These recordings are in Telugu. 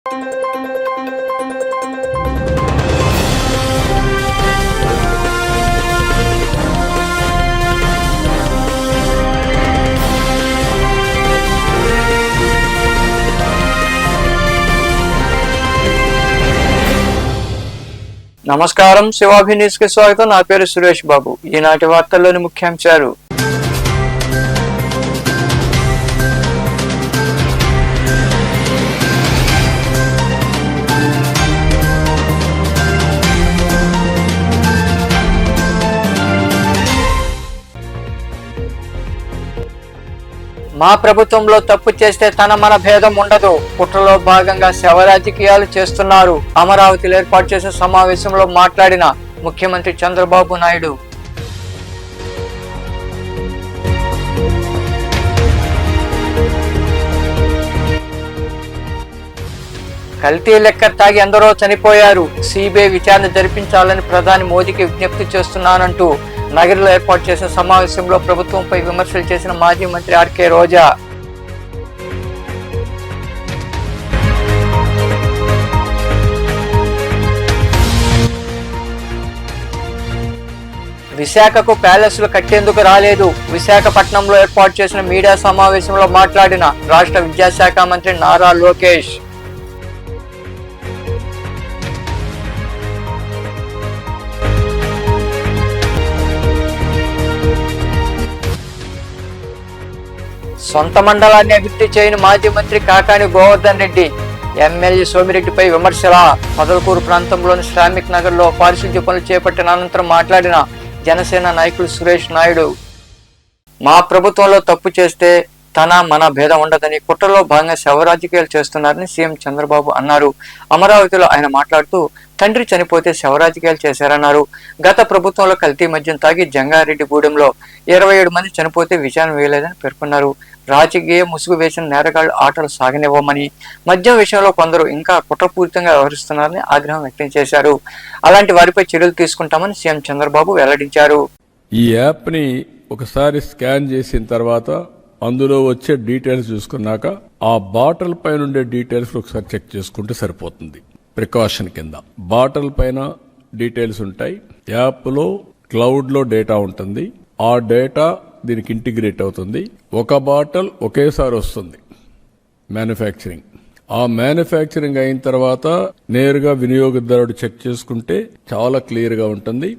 నమస్కారం, శివాభి న్యూస్ కి స్వాగతం. నా పేరు సురేష్ బాబు. ఈనాటి వార్తల్లోని ముఖ్యాంశాలు. మా ప్రభుత్వంలో తప్పు చేస్తే తన మన భేదం ఉండదు. కుట్రలో భాగంగా శవ రాజకీయాలు చేస్తున్నారు. అమరావతిలో ఏర్పాటు చేసిన సమావేశంలో మాట్లాడిన ముఖ్యమంత్రి చంద్రబాబు నాయుడు. కల్తీ లెక్క తాగి ఎందరో చనిపోయారు. సిబిఐ విచారణ జరిపించాలని ప్రధాని మోదీకి విజ్ఞప్తి చేస్తున్నానంటూ నగరంలో ఏర్పాటు చేసిన సమావేశంలో ప్రభుత్వంపై విమర్శలు చేసిన మాజీ మంత్రి ఆర్కే రోజా. విశాఖకు ప్యాలెస్లు కట్టేందుకు రాలేదు. విశాఖపట్నంలో ఏర్పాటు చేసిన మీడియా సమావేశంలో మాట్లాడిన రాష్ట్ర విద్యాశాఖ మంత్రి నారా లోకేష్. సొంత మండలాన్ని అభివృద్ధి చేయని మాజీ మంత్రి కాకాని గోవర్ధన్ రెడ్డి. ఎమ్మెల్యే సోమిరెడ్డిపై విమర్శల. పొదలకూరు ప్రాంతంలోని శ్రామిక్ నగర్ లో పారిశుద్ధ్య పనులు చేపట్టిన అనంతరం మాట్లాడిన జనసేన నాయకుడు సురేష్ నాయుడు. మా ప్రభుత్వంలో తప్పు చేస్తే తన మన భేదం ఉండదని, కుట్రలో భాగంగా శవ రాజకీయాలు చేస్తున్నారని సీఎం చంద్రబాబు అన్నారు. అమరావతిలో ఆయన మాట్లాడుతూ తండ్రి చనిపోతే శవ రాజకీయాలు చేశారన్నారు. గత ప్రభుత్వంలో కల్తీ మద్యం తాగి జంగారెడ్డిగూడెంలో 27 మంది చనిపోతే విచారణ వేయలేదని పేర్కొన్నారు. రాజకీయ ముసుగు వేసిన నేరగాళ్లు ఆటలు సాగనివ్వమని, మద్యం విషయంలో కొందరు ఇంకా కుట్రపూరితంగా వ్యవహరిస్తున్నారని ఆగ్రహం వ్యక్తం చేశారు. అలాంటి వారిపై చర్యలు తీసుకుంటామని సీఎం చంద్రబాబు వెల్లడించారు. ఈ యాప్ ని ఒకసారి స్కాన్ చేసిన తర్వాత అందులో వచ్చే డీటెయిల్స్ చూసుకున్నాక ఆ బాటిల్ పైన ఉండే డీటెయిల్స్ ఒకసారి చెక్ చేసుకుంటే సరిపోతుంది. ప్రికాషన్ కింద బాటిల్ పైన డీటెయిల్స్ ఉంటాయి. యాప్ లో క్లౌడ్ లో డేటా ఉంటుంది. ఆ డేటా దీనికి ఇంటిగ్రేట్ అవుతుంది. ఒక బాటిల్ ఒకేసారి వస్తుంది మ్యానుఫ్యాక్చరింగ్. ఆ మ్యానుఫ్యాక్చరింగ్ అయిన తర్వాత నేరుగా వినియోగదారుడు చెక్ చేసుకుంటే చాలా క్లియర్ గా ఉంటుంది.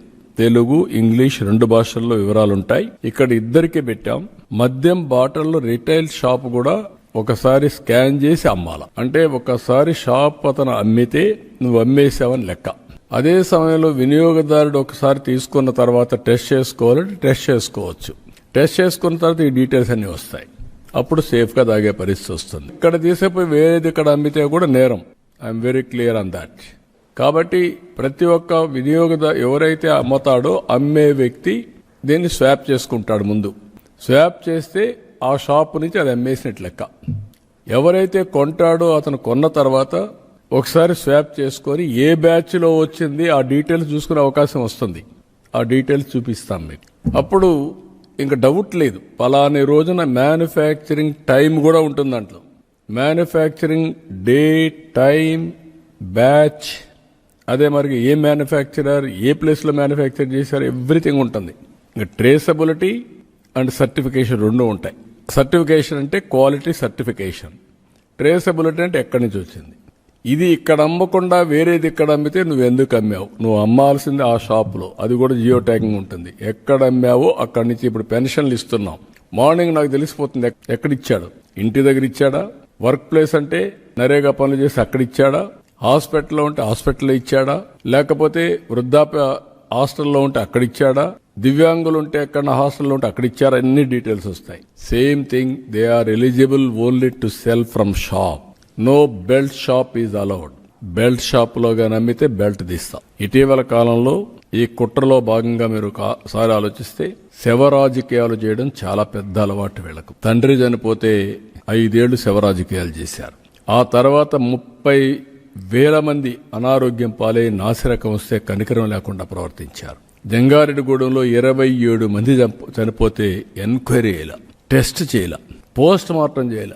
తెలుగు, ఇంగ్లీష్ 2 భాషల్లో వివరాలుంటాయి. ఇక్కడ ఇద్దరికి పెట్టాం. మద్యం బాటిల్లో రిటైల్ షాప్ కూడా ఒకసారి స్కాన్ చేసి అమ్మాల. అంటే ఒకసారి షాప్ అతను అమ్మితే నువ్వు అమ్మేసావని లెక్క. అదే సమయంలో వినియోగదారుడు ఒకసారి తీసుకున్న తర్వాత టెస్ట్ చేసుకోవాలంటే టెస్ట్ చేసుకోవచ్చు. టెస్ట్ చేసుకున్న తర్వాత ఈ డీటెయిల్స్ అన్ని వస్తాయి. అప్పుడు సేఫ్ గా తాగే పరిస్థితి వస్తుంది. ఇక్కడ తీసేపోయి వేరేది ఇక్కడ అమ్మితే కూడా నేరం. I'm very clear on that. కాబట్టి ప్రతి ఒక్క వినియోగదారు ఎవరైతే అమ్ముతాడో అమ్మే వ్యక్తి దీన్ని స్వాప్ చేసుకుంటాడు. ముందు స్వాప్ చేస్తే ఆ షాప్ నుంచి అది అమ్మేసినట్లు లెక్క. ఎవరైతే కొంటాడో అతను కొన్న తర్వాత ఒకసారి స్వాప్ చేసుకొని ఏ బ్యాచ్ లో వచ్చింది ఆ డీటెయిల్స్ చూసుకునే అవకాశం వస్తుంది. ఆ డీటెయిల్స్ చూపిస్తాం మీకు. అప్పుడు ఇంకా డౌట్ లేదు. పలాని రోజున మ్యానుఫ్యాక్చరింగ్ టైం కూడా ఉంటుంది దాంట్లో. మ్యానుఫ్యాక్చరింగ్ డే, టైం, బ్యాచ్, అదే మరి ఏ మ్యానుఫ్యాక్చరర్, ఏ ప్లేస్ లో మ్యానుఫ్యాక్చర్ చేశారు, ఎవ్రీథింగ్ ఉంటుంది. ఇంకా ట్రేసబిలిటీ అండ్ సర్టిఫికేషన్ 2 ఉంటాయి. సర్టిఫికేషన్ అంటే క్వాలిటీ సర్టిఫికేషన్, ట్రేసబిలిటీ అంటే ఎక్కడి నుంచి వచ్చింది. ఇది ఇక్కడ అమ్మకుండా వేరేది ఇక్కడ అమ్మితే నువ్వు ఎందుకు అమ్మావు, నువ్వు అమ్మాల్సింది ఆ షాప్ లో, అది కూడా జియో ట్యాగింగ్ ఉంటుంది. ఎక్కడ అమ్మావో అక్కడి నుంచి. ఇప్పుడు పెన్షన్లు ఇస్తున్నాం. మార్నింగ్ నాకు తెలిసిపోతుంది ఎక్కడిచ్చాడు. ఇంటి దగ్గర ఇచ్చాడా, వర్క్ ప్లేస్ అంటే నరేగా పనులు చేసి అక్కడ ఇచ్చాడా, హాస్పిటల్లో ఉంటే హాస్పిటల్లో ఇచ్చాడా, లేకపోతే వృద్ధాప్య హాస్టల్లో ఉంటే అక్కడ ఇచ్చాడా, దివ్యాంగులు ఉంటే ఎక్కడ హాస్టల్లో ఉంటే అక్కడ ఇచ్చారా, అన్ని డీటెయిల్స్ వస్తాయి. Same thing, they are eligible only to sell from shop. No belt shop is allowed. Belt shop లో గాని అమ్మితే బెల్ట్ తీస్తాం. ఇటీవల కాలంలో ఈ కుట్రలో భాగంగా మీరు ఒకసారి ఆలోచిస్తే శవ రాజకీయాలు చేయడం చాలా పెద్ద అలవాటు వీళ్లకు. తండ్రి చనిపోతే 5 ఏళ్లు శవ రాజకీయాలు చేశారు. ఆ తర్వాత 30,000 మంది అనారోగ్యం పాలై నాసిరకం వస్తే కనికరం లేకుండా ప్రవర్తించారు. జంగారెడ్డిగూడెంలో 27 మంది చనిపోతే ఎంక్వైరీ చేయాల, టెస్ట్ చేయాల, పోస్ట్ మార్టం చేయాల.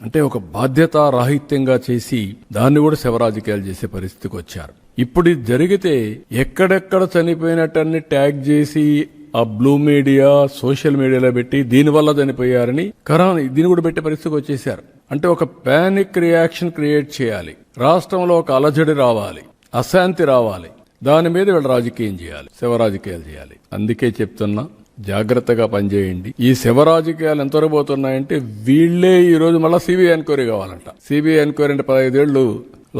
అంటే ఒక బాధ్యతారాహిత్యంగా చేసి దాన్ని కూడా శవరాజకీయాలు చేసే పరిస్థితికి వచ్చారు. ఇప్పుడు ఇది జరిగితే ఎక్కడెక్కడ చనిపోయినట్టన్ని ట్యాగ్ చేసి ఆ బ్లూ మీడియా సోషల్ మీడియాలో పెట్టి దీనివల్ల చనిపోయారని దీన్ని కూడా పెట్టే పరిస్థితికి వచ్చేసారు. అంటే ఒక పానిక్ రియాక్షన్ క్రియేట్ చేయాలి, రాష్ట్రంలో ఒక అలజడి రావాలి, అశాంతి రావాలి, దాని మీద వీళ్ళు రాజకీయం చేయాలి, శవ రాజకీయాలు చేయాలి. అందుకే చెప్తున్నా, జాగ్రత్తగా పనిచేయండి. ఈ శవ రాజకీయాలు ఎంతవరకు పోతున్నాయంటే వీళ్లే ఈ రోజు మళ్ళీ సిబిఐ ఎంక్వైరీ కావాలంట. సిబిఐ ఎంక్వైరీ అంటే 15 ఏళ్లు,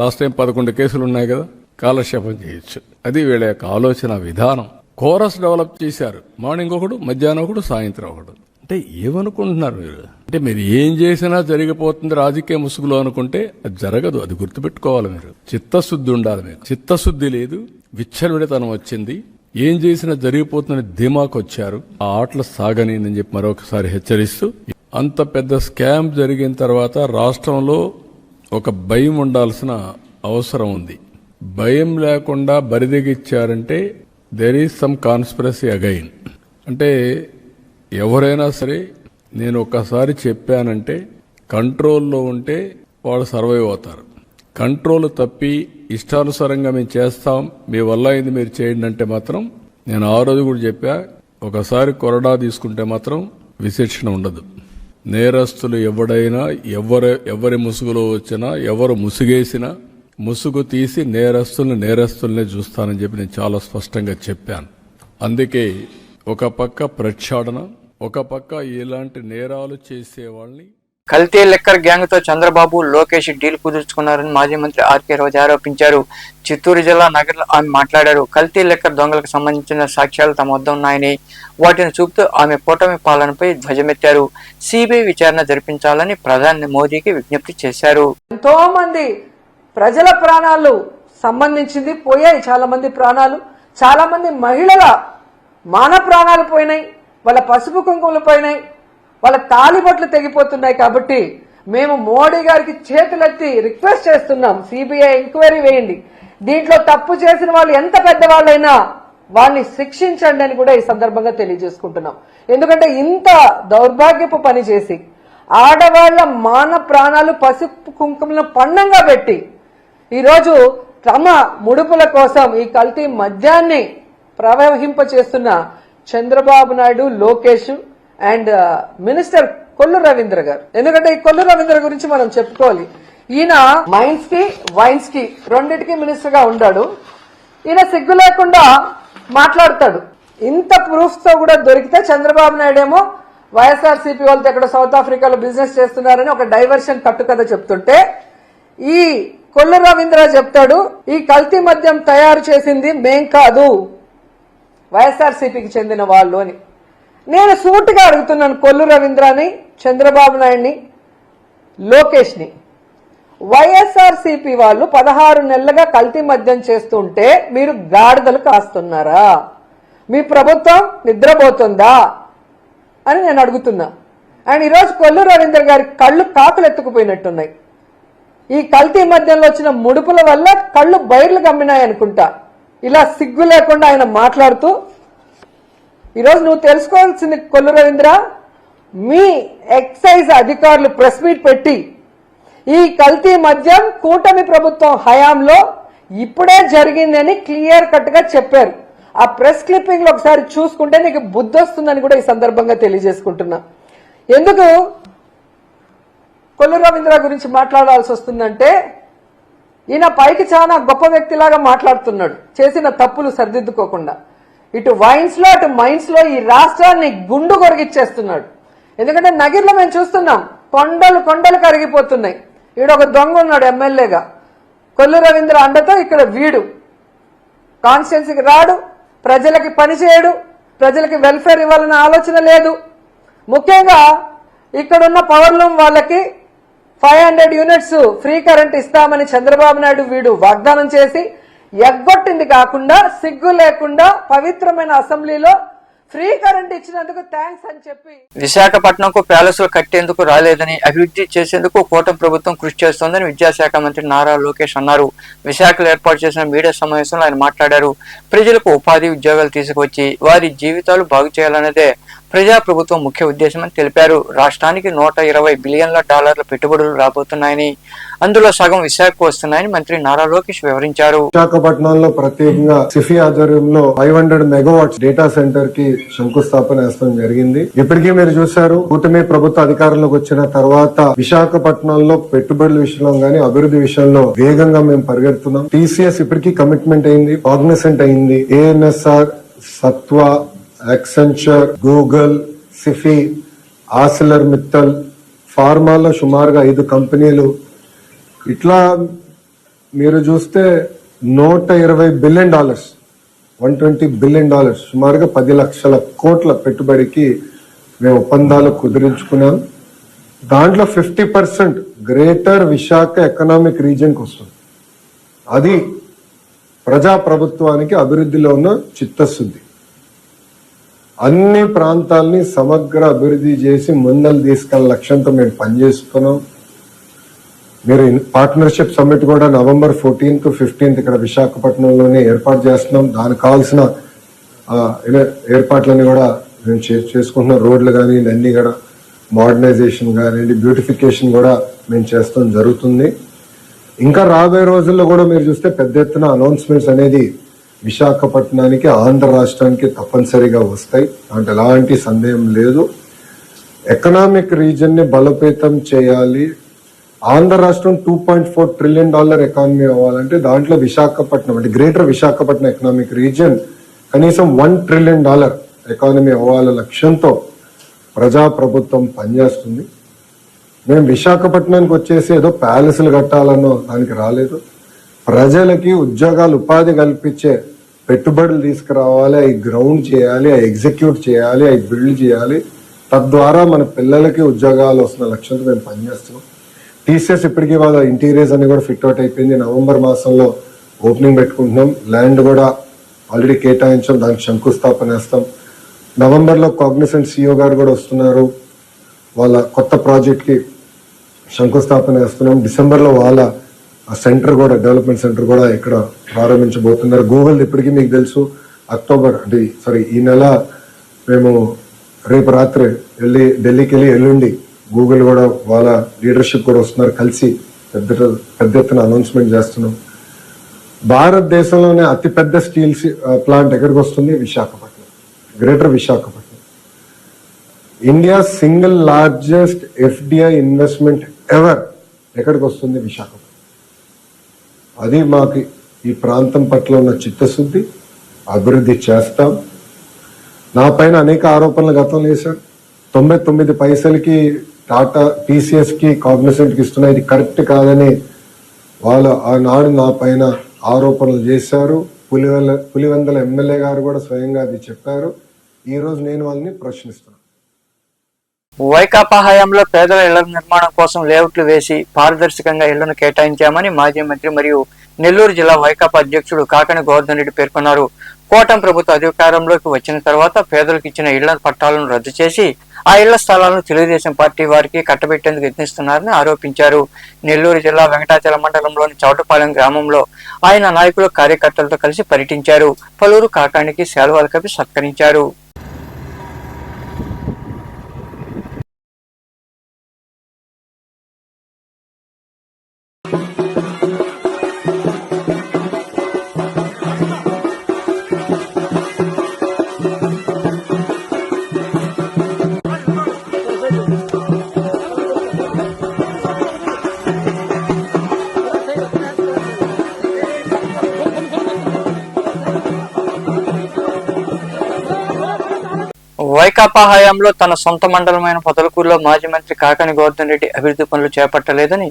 లాస్ట్ టైం 11 కేసులు ఉన్నాయి కదా, కాలక్షేపం చేయొచ్చు. అది వీళ్ళ యొక్క ఆలోచన విధానం. కోరస్ డెవలప్ చేశారు, మార్నింగ్ ఒకడు, మధ్యాహ్నం ఒకడు, సాయంత్రం ఒకడు. అంటే ఏమనుకుంటున్నారు మీరు? అంటే మీరు ఏం చేసినా జరిగిపోతుంది రాజకీయ ముసుగులో అనుకుంటే అది జరగదు. అది గుర్తుపెట్టుకోవాలి. మీరు చిత్తశుద్ధి ఉండాలి. మీకు చిత్తశుద్ధి లేదు, విచ్చలవిడితనం వచ్చింది. ఏం చేసినా జరిగిపోతుందని ధీమాకు వచ్చారు. ఆ ఆటలు సాగని అని చెప్పి మరొకసారి హెచ్చరిస్తూ, అంత పెద్ద స్కామ్ జరిగిన తర్వాత రాష్ట్రంలో ఒక భయం ఉండాల్సిన అవసరం ఉంది. భయం లేకుండా బరిదెగిచ్చారంటే there is some conspiracy again. అంటే ఎవరైనా సరే, నేను ఒక్కసారి చెప్పానంటే కంట్రోల్లో ఉంటే వాళ్ళు సర్వైవ్ అవుతారు. కంట్రోల్ తప్పి ఇష్టానుసారంగా మేము చేస్తాం, మీ వల్ల అయింది మీరు చేయండి అంటే మాత్రం, నేను ఆ రోజు కూడా చెప్పా, ఒకసారి కొరడా తీసుకుంటే మాత్రం విశిక్షణ ఉండదు. నేరస్తులు ఎవడైనా ఎవరి ముసుగులో వచ్చినా, ఎవరు ముసుగేసినా ముసుగు తీసి నేరస్తుల్నే చూస్తానని చెప్పి నేను చాలా స్పష్టంగా చెప్పాను. అందుకే ఒక పక్క ప్రక్షాళన, ఒక పక్క ఇలాంటి నేరాలు చేసే వాళ్ళని. కల్తీ లిక్కర్ గ్యాంగ్ తో చంద్రబాబు, లోకేష్ డీల్ కుదుర్చుకున్నారని మాజీ మంత్రి ఆర్కే రోజా ఆరోపించారు. చిత్తూరు జిల్లా నగరంలో ఆమె మాట్లాడారు. కల్తీ లిక్కర్ దొంగలకు సంబంధించిన సాక్ష్యాలు తమ వద్ద ఉన్నాయని, వాటిని చూపుతూ ఆమె కూటమి పాలనపై ధ్వజమెత్తారు. సిబిఐ విచారణ జరిపించాలని ప్రధాని మోదీకి విజ్ఞప్తి చేశారు. ఎంతో మంది ప్రజల ప్రాణాలు సంబంధించింది పోయాయి, చాలా మంది ప్రాణాలు, చాలా మంది మహిళల మాన ప్రాణాలు పోయినాయి, వాళ్ళ పసుపు కుంకుమలు పోయినాయి, వాళ్ళ తాలిబొట్లు తెగిపోతున్నాయి. కాబట్టి మేము మోడీ గారికి చేతులెత్తి రిక్వెస్ట్ చేస్తున్నాం, సిబిఐ ఎంక్వైరీ వేయండి, దీంట్లో తప్పు చేసిన వాళ్ళు ఎంత పెద్దవాళ్ళైనా వాళ్ళని శిక్షించండి అని కూడా ఈ సందర్భంగా తెలియజేసుకుంటున్నాం. ఎందుకంటే ఇంత దౌర్భాగ్యపు పని చేసి ఆడవాళ్ల మాన ప్రాణాలు పసుపు కుంకుమలను పండంగా పెట్టి ఈరోజు తమ ముడుపుల కోసం ఈ కల్తీ మద్యాన్ని ప్రవహింప చేస్తున్న చంద్రబాబు నాయుడు, లోకేష్ అండ్ మినిస్టర్ కొల్లు రవీంద్ర గారు. ఎందుకంటే ఈ కొల్లు రవీంద్ర గురించి మనం చెప్పుకోవాలి. ఈయన మైన్స్ కి, వైన్స్ కి రెండింటికి మినిస్టర్ గా ఉన్నాడు. ఈయన సిగ్గు లేకుండా మాట్లాడతాడు. ఇంత ప్రూఫ్స్ తో కూడా దొరికితే చంద్రబాబు నాయుడు ఏమో వైఎస్ఆర్సీపీ వాళ్ళతో ఎక్కడ సౌత్ ఆఫ్రికాలో బిజినెస్ చేస్తున్నారని ఒక డైవర్షన్ కట్టుకథ చెప్తుంటే, ఈ కొల్లు రవీంద్ర చెప్తాడు, ఈ కల్తీ మద్యం తయారు చేసింది మేం కాదు, వైఎస్ఆర్సీపీకి చెందిన వాళ్ళు అని. నేను సూటిగా అడుగుతున్నాను కొల్లు రవీంద్రని, చంద్రబాబు నాయుడిని, లోకేష్ ని, వైఎస్ఆర్సీపీ వాళ్ళు 16 నెలలుగా కల్తీ మద్యం చేస్తుంటే మీరు గాడిదలు కాస్తున్నారా? మీ ప్రభుత్వం నిద్రపోతుందా అని నేను అడుగుతున్నా. అండ్ ఈరోజు కొల్లు రవీంద్ర గారి కళ్ళు కాకులు ఎత్తుకుపోయినట్టున్నాయి. ఈ కల్తీ మద్యంలో వచ్చిన ముడుపుల వల్ల కళ్ళు బైర్లు గమ్మినాయి అనుకుంటా. ఇలా సిగ్గు లేకుండా ఆయన మాట్లాడుతూ, ఈరోజు నువ్వు తెలుసుకోవాల్సింది కొల్లు రవీంద్ర, మీ ఎక్సైజ్ అధికారులు ప్రెస్ మీట్ పెట్టి ఈ కల్తీ మద్యం కూటమి ప్రభుత్వం హయాంలో ఇప్పుడే జరిగిందని క్లియర్ కట్ గా చెప్పారు. ఆ ప్రెస్ క్లిప్పింగ్ లో ఒకసారి చూసుకుంటే నీకు బుద్ధి వస్తుందని కూడా ఈ సందర్భంగా తెలియజేసుకుంటున్నా. ఎందుకు కొల్లు రవీంద్ర గురించి మాట్లాడాల్సి వస్తుందంటే, ఈయన పైకి చాలా గొప్ప వ్యక్తిలాగా మాట్లాడుతున్నాడు, చేసిన తప్పులు సరిదిద్దుకోకుండా. ఇటు వైన్స్ లో అటు మైన్స్ లో ఈ రాష్ట్రాన్ని గుండు కొరిగిచ్చేస్తున్నాడు. ఎందుకంటే నగిర్లో మేము చూస్తున్నాం, కొండలు కరిగిపోతున్నాయి. ఈడు ఒక దొంగ ఉన్నాడు ఎమ్మెల్యేగా, కొల్లు రవీంద్ర అండతో ఇక్కడ వీడు కాన్స్టిట్యున్సీకి రాడు, ప్రజలకి పని చేయడు, ప్రజలకి వెల్ఫేర్ ఇవ్వాలన్న ఆలోచన లేదు. ముఖ్యంగా ఇక్కడున్న పవర్ లూమ్ వాళ్ళకి 500 యూనిట్స్ ఫ్రీ కరెంట్ ఇస్తామని చంద్రబాబు నాయుడు వీడు వాగ్దానం చేసి ఎగ్గొట్టింది కాకుండా, సిగ్గు లేకుండా పవిత్రమైన అసెంబ్లీలో ఫ్రీ కరెంట్ ఇచ్చినందుకు థ్యాంక్స్ అని చెప్పి విశాఖపట్నంకు ప్యాలెస్లు కట్టేందుకు రాలేదని, అభివృద్ధి చేసేందుకు కూటమి ప్రభుత్వం కృషి చేస్తోందని విద్యాశాఖ మంత్రి నారా లోకేష్ అన్నారు. విశాఖలో ఏర్పాటు చేసిన మీడియా సమావేశంలో ఆయన మాట్లాడారు. ప్రజలకు ఉపాధి ఉద్యోగాలు తీసుకువచ్చి వారి జీవితాలు బాగు చేయాలన్నదే ప్రజాప్రభుత్వం ముఖ్య ఉద్దేశమని తెలిపారు. రాష్ట్రానికి $120 బిలియన్ల పెట్టుబడులు రాబోతున్నాయని, అందులో సగం విశాఖకు వస్తున్నాయని మంత్రి నారా లోకేష్ వివరించారు. విశాఖపట్నంలో ప్రత్యేకంగా సిఫీ ఆధ్వర్యంలో 500 మెగావాట్స్ డేటా సెంటర్ కి శంకుస్థాపన వేయడం జరిగింది. ఇప్పటికీ మీరు చూశారు, కూటమి ప్రభుత్వ అధికారంలోకి వచ్చిన తర్వాత విశాఖపట్నంలో పెట్టుబడుల విషయంలో గానీ అభివృద్ధి విషయంలో వేగంగా మేము పరిగెడుతున్నాం. టీసీఎస్ ఇప్పటికీ కమిట్మెంట్ అయింది, కాగ్నిసెంట్ అయింది. ANSR, Sattva, Accenture, Google, Sify, ArcelorMittal, ఫార్మాలో సుమారుగా 5 కంపెనీలు. ఇట్లా మీరు చూస్తే $120 బిలియన్, $120 బిలియన్, సుమారుగా 10 లక్షల కోట్ల పెట్టుబడికి మేము ఒప్పందాలు కుదిరించుకున్నాం. దాంట్లో 50% గ్రేటర్ విశాఖ ఎకనామిక్ రీజియన్కి వస్తుంది. అది ప్రజాప్రభుత్వానికి అభివృద్ధిలో ఉన్న చిత్తశుద్ధి. అన్ని ప్రాంతాలని సమగ్ర అభివృద్ధి చేసి ముందలు తీసుకెళ్లే లక్ష్యంతో మేము పనిచేస్తున్నాం. మీరు పార్ట్నర్షిప్ సమ్మిట్ కూడా November 14th, 15th ఇక్కడ విశాఖపట్నంలోనే ఏర్పాటు చేస్తున్నాం. దానికి కావాల్సిన ఏర్పాట్లన్నీ కూడా మేము చేసుకుంటున్నాం. రోడ్లు కానీ అన్ని కూడా మోడర్నైజేషన్ కానివ్వండి, బ్యూటిఫికేషన్ కూడా మేము చేస్తాం జరుగుతుంది. ఇంకా రాబోయే రోజుల్లో కూడా మీరు చూస్తే పెద్ద ఎత్తున అనౌన్స్మెంట్స్ అనేది విశాఖపట్నానికి, ఆంధ్ర రాష్ట్రానికి తప్పనిసరిగా వస్తాయి. అంటే ఎలాంటి సందేహం లేదు. ఎకనామిక్ రీజన్ ని బలోపేతం చేయాలి. ఆంధ్ర రాష్ట్రం $2.4 ట్రిలియన్ ఎకానమీ అవ్వాలంటే దాంట్లో విశాఖపట్నం అంటే గ్రేటర్ విశాఖపట్నం ఎకనామిక్ రీజియన్ కనీసం $1 ట్రిలియన్ ఎకానమీ అవ్వాల లక్ష్యంతో ప్రజాప్రభుత్వం పనిచేస్తుంది. మేము విశాఖపట్నానికి వచ్చేసి ఏదో ప్యాలెస్లు కట్టాలన్నో దానికి రాలేదు. ప్రజలకి ఉద్యోగాలు, ఉపాధి కల్పించే పెట్టుబడులు తీసుకురావాలి, అవి గ్రౌండ్ చేయాలి, అవి ఎగ్జిక్యూట్ చేయాలి, అవి బిల్డ్ చేయాలి. తద్వారా మన పిల్లలకి ఉద్యోగాలు వస్తున్న లక్ష్యంతో మేము పనిచేస్తున్నాం. టీసీఎస్ ఇప్పటికీ వాళ్ళ ఇంటీరియర్స్ అన్ని కూడా ఫిట్ అవుట్ అయిపోయింది. నవంబర్ మాసంలో ఓపెనింగ్ పెట్టుకుంటున్నాం. ల్యాండ్ కూడా ఆల్రెడీ కేటాయించాం, దానికి శంకుస్థాపన వేస్తాం. నవంబర్లో కాగ్నిసెంట్ సిఇఓ గారు కూడా వస్తున్నారు, వాళ్ళ కొత్త ప్రాజెక్ట్ కి శంకుస్థాపన వేస్తున్నాం. డిసెంబర్లో వాళ్ళ సెంటర్ కూడా, డెవలప్మెంట్ సెంటర్ కూడా ఇక్కడ ప్రారంభించబోతున్నారు. గూగుల్ ఇప్పటికీ మీకు తెలుసు, ఈ నెల మేము రేపు రాత్రి ఢిల్లీకి వెళ్ళి ఎల్లుండి గూగుల్ కూడా వాళ్ళ లీడర్షిప్ కూడా వస్తున్నారు, కలిసి పెద్ద ఎత్తున అనౌన్స్మెంట్ చేస్తున్నాం. భారతదేశంలోనే అతిపెద్ద స్టీల్ ప్లాంట్ ఎక్కడికి వస్తుంది? Visakhapatnam, greater Visakhapatnam. India single largest FDI investment ever ఎక్కడికి వస్తుంది? విశాఖపట్నం. అది మాకు ఈ ప్రాంతం పట్ల ఉన్న చిత్తశుద్ధి. అభివృద్ధి చేస్తాం. నా పైన అనేక ఆరోపణలు గతంలో వేశారు. 99 పైసలకి టాటా టీసీఎస్ కి కాగ్నిసెంట్ కి ఇస్తున్నా, ఇది కరెక్ట్ కాదని వాళ్ళు ఆనాడు నా పైన ఆరోపణలు చేశారు. పులివెందుల ఎమ్మెల్యే గారు కూడా స్వయంగా అది చెప్పారు. ఈ రోజు నేను వాళ్ళని ప్రశ్నిస్తున్నాను. వైకాపా హయాంలో పేదల ఇళ్ల నిర్మాణం కోసం లేఅవుట్లు వేసి పారదర్శకంగా ఇళ్లను కేటాయించామని మాజీ మంత్రి మరియు నెల్లూరు జిల్లా వైకాపా అధ్యక్షుడు కాకాని గోవర్ధన్ రెడ్డి పేర్కొన్నారు. కూటమి ప్రభుత్వ అధికారంలోకి వచ్చిన తర్వాత పేదలకు ఇచ్చిన ఇళ్ల పట్టాలను రద్దు చేసి ఆ ఇళ్ల స్థలాలను తెలుగుదేశం పార్టీ వారికి కట్టబెట్టేందుకు యత్నిస్తున్నారని ఆరోపించారు. నెల్లూరు జిల్లా వెంకటాచలం మండలంలోని చౌటపాలెం గ్రామంలో ఆయన నాయకులు, కార్యకర్తలతో కలిసి పర్యటించారు. పలువురు కాకానికి శాలువాలు కప్పి సత్కరించారు. వైకాపా హయాంలో తన సొంత మండలమైన పొదలకూరులో మాజీ మంత్రి కాకాని గోవర్ధన్ రెడ్డి అభివృద్ధి పనులు చేపట్టలేదని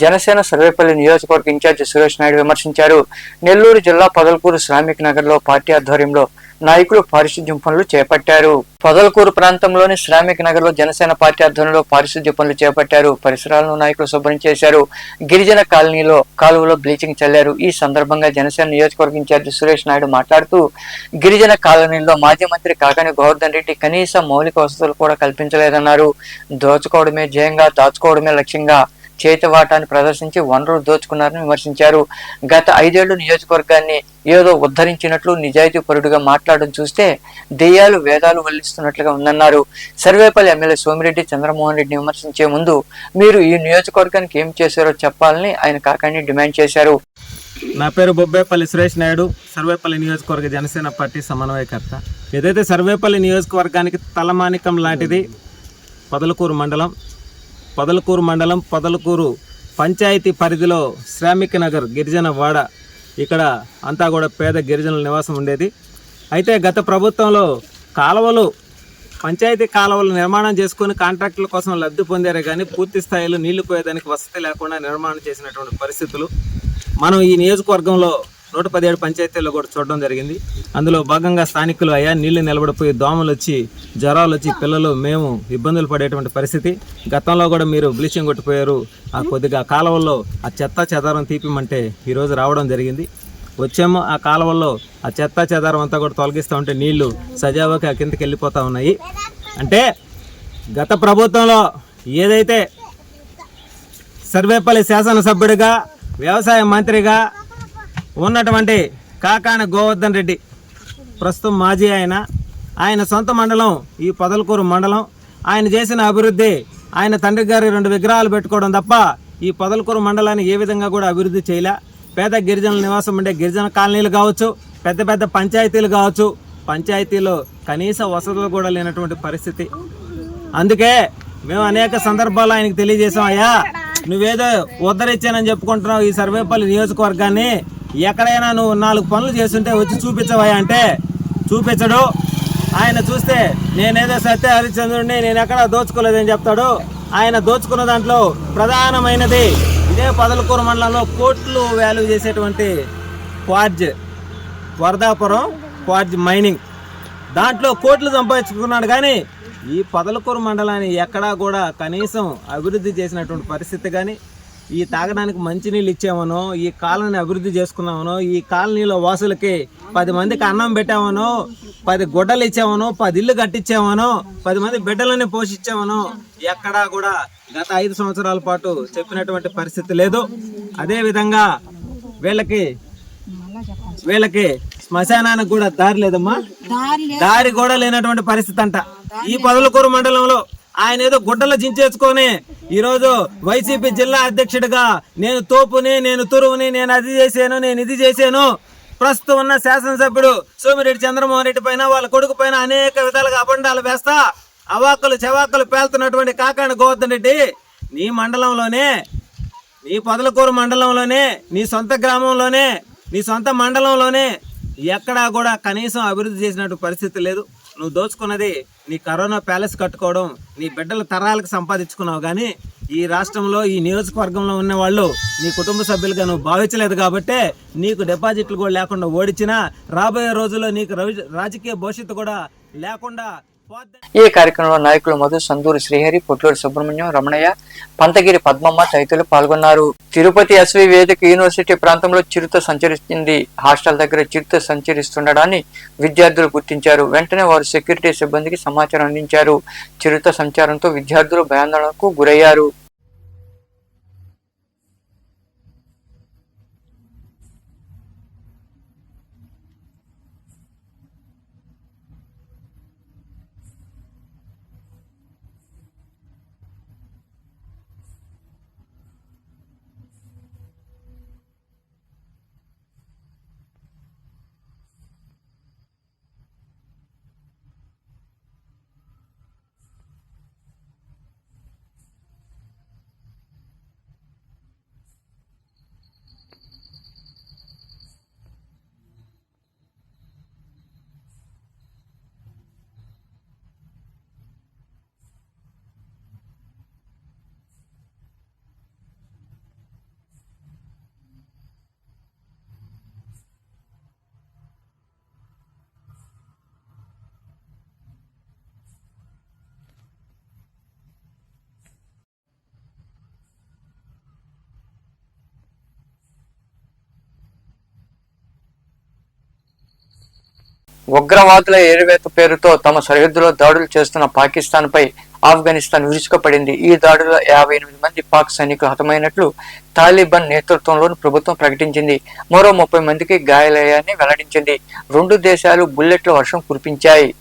జనసేన సర్వేపల్లి నియోజకవర్గ ఇన్ఛార్జి సురేష్ నాయుడు విమర్శించారు. నెల్లూరు జిల్లా పొదలకూరు శ్రామిక్ నగర్ లో పార్టీ ఆధ్వర్యంలో నాయకులు పారిశుద్ధ్యం పనులు చేపట్టారు. పొదలకూరు ప్రాంతంలోని శ్రామిక్ నగర్ లో జనసేన పార్టీ ఆధ్వర్యంలో పారిశుద్ధ్య పనులు చేపట్టారు. పరిసరాలను నాయకులు శుభ్రం చేశారు. గిరిజన కాలనీలో కాలువలో బ్లీచింగ్ చల్లారు. ఈ సందర్భంగా జనసేన నియోజకవర్గ ఇన్ఛార్జి సురేష్ నాయుడు మాట్లాడుతూ గిరిజన కాలనీలో మాజీ మంత్రి కాకాని గోవర్ధన్ రెడ్డి కనీస మౌలిక వసతులు కూడా కల్పించలేదన్నారు. దోచుకోవడమే జయంగా, దాచుకోవడమే లక్ష్యంగా చేతివాటాన్ని ప్రదర్శించి వనరులు దోచుకున్నారని విమర్శించారు. గత 5 ఏళ్లు నియోజకవర్గాన్ని ఏదో ఉద్ధరించినట్లు నిజాయితీ పరుడుగా మాట్లాడడం చూస్తే దెయ్యాలు వేదాలు వల్లిస్తున్నట్లుగా ఉందన్నారు. సర్వేపల్లి ఎమ్మెల్యే సోమిరెడ్డి చంద్రమోహన్ రెడ్డిని విమర్శించే ముందు మీరు ఈ నియోజకవర్గానికి ఏం చేశారో చెప్పాలని ఆయన కాకాని డిమాండ్ చేశారు. నా పేరు బొబ్బేపల్లి సురేష్ నాయుడు, సర్వేపల్లి నియోజకవర్గ జనసేన పార్టీ సమన్వయకర్త. ఏదైతే సర్వేపల్లి నియోజకవర్గానికి తలమానికం లాంటిది పొదలకూరు మండలం పొదలకూరు పంచాయతీ పరిధిలో శ్రామిక్ నగర్ గిరిజన వాడ, ఇక్కడ అంతా కూడా పేద గిరిజనుల నివాసం ఉండేది. అయితే గత ప్రభుత్వంలో పంచాయతీ కాలువలు నిర్మాణం చేసుకుని కాంట్రాక్టుల కోసం లబ్ధి పొందారే కానీ పూర్తి స్థాయిలో నీళ్లు పోయేదానికి వసతి లేకుండా నిర్మాణం చేసినటువంటి పరిస్థితులు మనం ఈ నియోజకవర్గంలో 117 పంచాయతీల్లో కూడా చూడడం జరిగింది. అందులో భాగంగా స్థానికులు అయ్యా నీళ్లు నిలబడిపోయి దోమలు వచ్చి జ్వరాలు వచ్చి పిల్లలు మేము ఇబ్బందులు పడేటువంటి పరిస్థితి. గతంలో కూడా మీరు బ్లీచింగ్ కొట్టిపోయారు. ఆ కొద్దిగా కాలువల్లో ఆ చెత్త చెదారం తీపిమంటే ఈరోజు రావడం జరిగింది. వచ్చాము ఆ కాలువల్లో ఆ చెత్త చెదారం అంతా కూడా తొలగిస్తూ ఉంటే నీళ్లు సజావుగా కిందకి వెళ్ళిపోతూ ఉన్నాయి. అంటే గత ప్రభుత్వంలో ఏదైతే సర్వేపల్లి శాసనసభ్యుడిగా వ్యవసాయ మంత్రిగా ఉన్నటువంటి కాకాని గోవర్ధన్ రెడ్డి, ప్రస్తుతం మాజీ ఆయన సొంత మండలం ఈ పొదలకూరు మండలం. ఆయన చేసిన అభివృద్ధి, ఆయన తండ్రి గారి 2 విగ్రహాలు పెట్టుకోవడం తప్ప ఈ పొదలకూరు మండలాన్ని ఏ విధంగా కూడా అభివృద్ధి చేయలే. పేద గిరిజనుల నివాసం ఉండే గిరిజన కాలనీలు కావచ్చు, పెద్ద పెద్ద పంచాయతీలు కావచ్చు, పంచాయతీలో కనీస వసతులు కూడా లేనటువంటి పరిస్థితి. అందుకే మేము అనేక సందర్భాల్లో ఆయనకు తెలియజేసాం, అయ్యా నువ్వేదో ఉద్ధరించానని చెప్పుకుంటున్నావు ఈ సర్వేపల్లి నియోజకవర్గాన్ని, ఎక్కడైనా నువ్వు 4 పనులు చేస్తుంటే వచ్చి చూపించవయ్యా అంటే చూపించడు. ఆయన చూస్తే నేనేదో సత్య హరిశ్చంద్రుడిని, నేను ఎక్కడా దోచుకోలేదని చెప్తాడు. ఆయన దోచుకున్న దాంట్లో ప్రధానమైనది ఇదే పొదలకూరు మండలంలో కోట్లు వాల్యూ చేసేటువంటి వరదాపురం క్వార్జ్ మైనింగ్, దాంట్లో కోట్లు సంపాదించుకున్నాడు. కానీ ఈ పొదలకూరు మండలాన్ని ఎక్కడా కూడా కనీసం అభివృద్ధి చేసినటువంటి పరిస్థితి కానీ, ఈ తాగడానికి మంచినీళ్ళు ఇచ్చామనో, ఈ కాలనీని అభివృద్ధి చేసుకున్నామనో, ఈ కాలనీలో వాసులకి 10 మందికి అన్నం పెట్టామనో, 10 గుడ్డలు ఇచ్చామనో, 10 ఇళ్ళు కట్టించామనో, 10 మంది బిడ్డలని పోషించామనో ఎక్కడా కూడా గత 5 సంవత్సరాల పాటు చెప్పినటువంటి పరిస్థితి లేదు. అదేవిధంగా వీళ్ళకి శ్మశానానికి కూడా దారి లేదమ్మా, దారి కూడా లేనటువంటి పరిస్థితి అంట. ఈ పొదలకూరు మండలంలో ఆయన ఏదో గుడ్డలు చించేసుకొని ఈరోజు వైసీపీ జిల్లా అధ్యక్షుడిగా నేను తోపుని, నేను తురువుని, నేను అది చేశాను, నేను ఇది చేశాను, ప్రస్తుతం ఉన్న శాసనసభ్యుడు సోమిరెడ్డి చంద్రమోహన్ రెడ్డి పైన, వాళ్ళ కొడుకు పైన అనేక విధాలుగా అబండాలు వేస్తా అవాక్కులు చెవాక్కులు పేలుతున్నటువంటి కాకాని గోవర్ధన్ రెడ్డి, నీ మండలంలోనే, నీ పొదలకూరు మండలంలోనే, నీ సొంత గ్రామంలోనే, నీ సొంత మండలంలోనే ఎక్కడా కూడా కనీసం అభివృద్ధి చేసినట్టు పరిస్థితి లేదు. నువ్వు దోచుకున్నది నీ కరోనా ప్యాలెస్ కట్టుకోవడం, నీ బిడ్డల తరాలకు సంపాదించుకున్నావు. కానీ ఈ రాష్ట్రంలో ఈ నియోజకవర్గంలో ఉన్న వాళ్ళు నీ కుటుంబ సభ్యులుగా నువ్వు భావించలేదు కాబట్టే నీకు డిపాజిట్లు కూడా లేకుండా ఓడించినా రాబోయే రోజుల్లో నీకు రాజకీయ భవిష్యత్తు కూడా లేకుండా. ఈ కార్యక్రమంలో నాయకులు మధు, సందూరు శ్రీహరి, పొట్లూరు సుబ్రహ్మణ్యం, రమణయ్య, పంతగిరి పద్మమ్మ తదితరులు పాల్గొన్నారు. తిరుపతి ఎస్వి వేదిక యూనివర్సిటీ ప్రాంతంలో చిరుత సంచరిస్తుంది. హాస్టల్ దగ్గర చిరుత సంచరిస్తుండడాన్ని విద్యార్థులు గుర్తించారు. వెంటనే వారు సెక్యూరిటీ సిబ్బందికి సమాచారం అందించారు. చిరుత సంచారంతో విద్యార్థులు భయాందోళనకు గురయ్యారు. ఉగ్రవాదుల ఏరివేత పేరుతో తమ సరిహద్దులో దాడులు చేస్తున్న పాకిస్తాన్ పై ఆఫ్ఘనిస్తాన్ విరుచుకుపడింది. ఈ దాడుల్లో 58 మంది పాక్ సైనికులు హతమైనట్లు తాలిబాన్ నేతృత్వంలోని ప్రభుత్వం ప్రకటించింది. మరో 30 మందికి గాయాలయ్యాయని వెల్లడించింది. 2 దేశాలు బుల్లెట్ల వర్షం కురిపించాయి.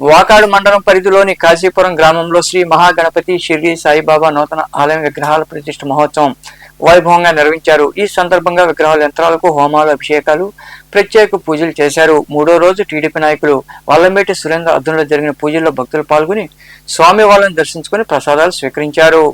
వాకాడు మండలం పరిధిలోని కాశీపురం గ్రామంలో శ్రీ మహాగణపతి షిర్డీ సాయిబాబా నూతన ఆలయం విగ్రహాల ప్రతిష్ఠ మహోత్సవం వైభవంగా నిర్వహించారు. ఈ సందర్భంగా విగ్రహాల యంత్రాలకు హోమాలు, అభిషేకాలు, ప్రత్యేక పూజలు చేశారు. 3వ రోజు టీడీపీ నాయకులు వల్లంబేటి సురేంద్ర ఆధ్వర్యంలో జరిగిన పూజల్లో భక్తులు పాల్గొని స్వామి వారిని దర్శించుకుని ప్రసాదాలు స్వీకరించారు.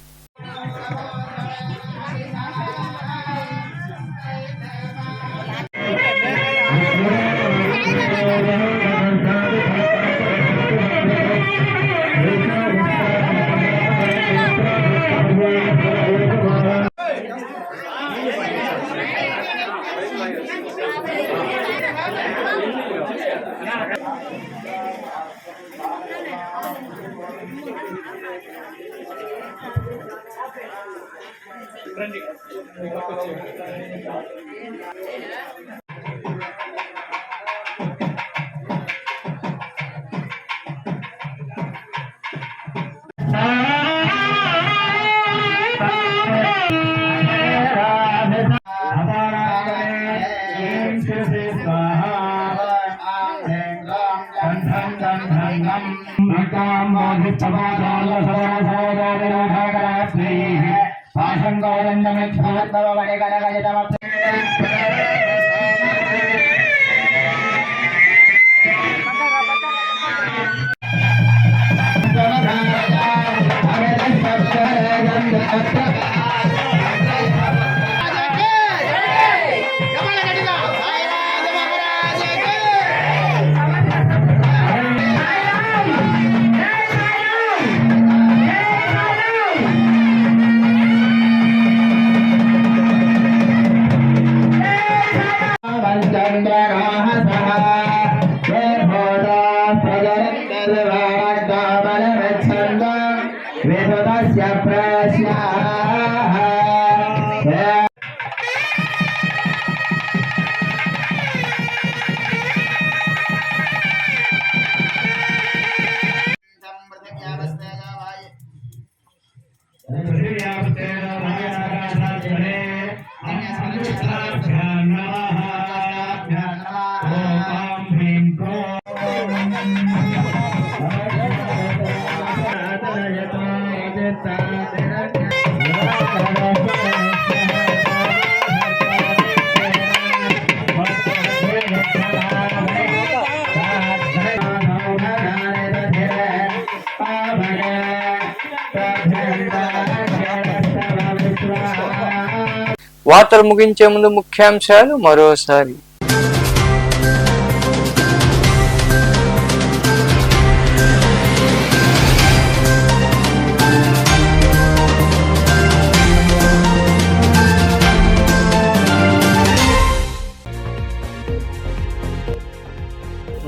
వార్తలు ముగించే ముందు ముఖ్యాంశాలు మరోసారి.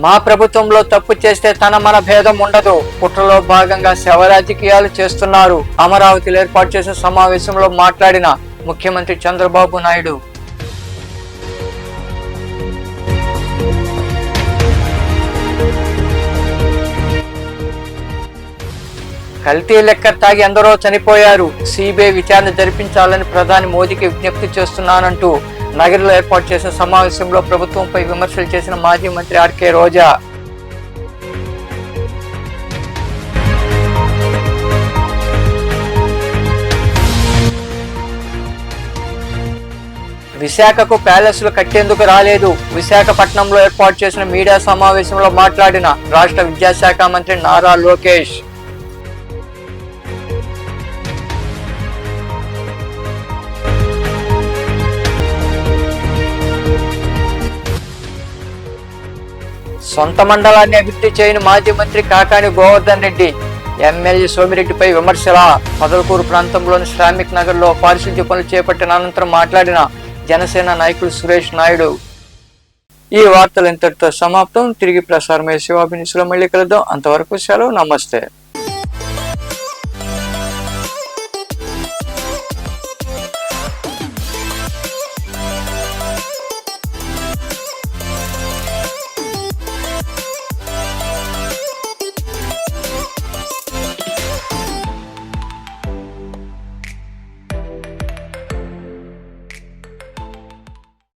మా ప్రభుత్వంలో తప్పు చేస్తే తన మన భేదం ఉండదు. కుట్రలో భాగంగా శవ రాజకీయాలు చేస్తున్నారు. అమరావతిలో ఏర్పాటు చేసిన సమావేశంలో మాట్లాడిన ముఖ్యమంత్రి చంద్రబాబు నాయుడు. కల్తీ లెక్క తాగి ఎందరో చనిపోయారు. సిబిఐ విచారణ జరిపించాలని ప్రధాని మోదీకి విజ్ఞప్తి చేస్తున్నానంటూ నగరంలో ఏర్పాటు చేసిన సమావేశంలో ప్రభుత్వంపై విమర్శలు చేసిన మాజీ మంత్రి ఆర్కే రోజా. విశాఖకు ప్యాలెస్లు కట్టేందుకు రాలేదు. విశాఖపట్నంలో ఏర్పాటు చేసిన మీడియా సమావేశంలో మాట్లాడిన రాష్ట్ర విద్యాశాఖ మంత్రి నారా లోకేష్. సొంత మండలాన్ని అభివృద్ధి చేయని మాజీ మంత్రి కాకాని గోవర్ధన్ రెడ్డి ఎమ్మెల్యే సోమిరెడ్డిపై విమర్శల పొదలకూరు ప్రాంతంలోని శ్రామిక్ నగర్ లో పారిశుద్ధ్య పనులు చేపట్టిన అనంతరం మాట్లాడిన జనసేన నాయకుడు సురేష్ నాయుడు. ఈ వార్తలు ఇంతటితో సమాప్తం. తిరిగి ప్రసారమయ్యే శివాభినిసులో మళ్ళీ కలుద్దాం. అంతవరకు సెలవు. నమస్తే.